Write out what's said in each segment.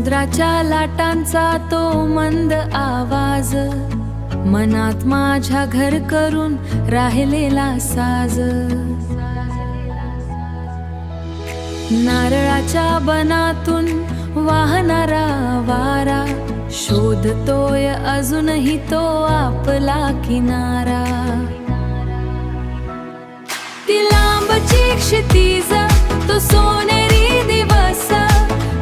समुद्राच्या लाटांचा तो मंद आवाज, मनात माझ्या घर करून राहिलेला साज. नारळाच्या बनातून वाहणारा वारा, शोधतोय अजूनही तो आपला किनारा. ती लांबची क्षितिज, तो सोनेरी दिवस,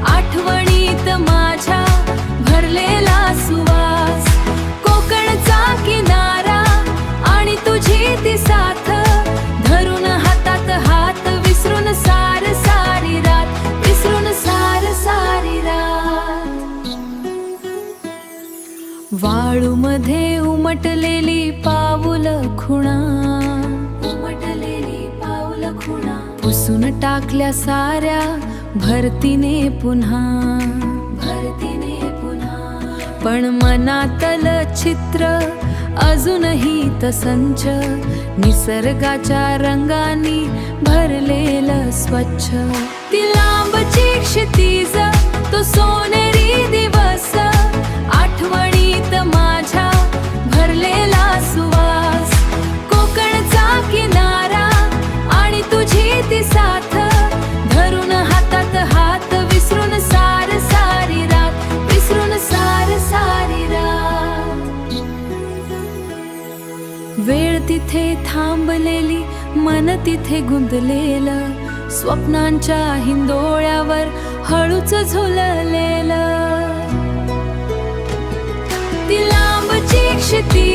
आठवणीत माझ्या भरलेला सुवास. कोकणचा किनारा आणि तुझी ती साथ, धरून हातात हात, विसरून सार सारी रात, विसरून सार सारी रात. वाळूमध्ये उमटलेली पाऊल खुणा, पुसून टाकल्या साऱ्या भरतीने पुन्हा. पण मनातलं चित्र अजूनही तसंच, निसर्गाच्या रंगानी भरलेलं स्वच्छ. ती लांबची क्षितिज, तो सोनेरी दिवस, आठवणीत माझ्या भरलेला सुवास. कोकणचा किनारा आणि तुझी ती साथ, धरून हातात हात, विसरून सार सारी रात, विसरून सार सारी रात. वेळ तिथे थांबलेली, मन तिथे गुंतलेलं, स्वप्नांच्या हिंदोळ्यावर हळूच झुललेलं. ती लांबची क्षितिज,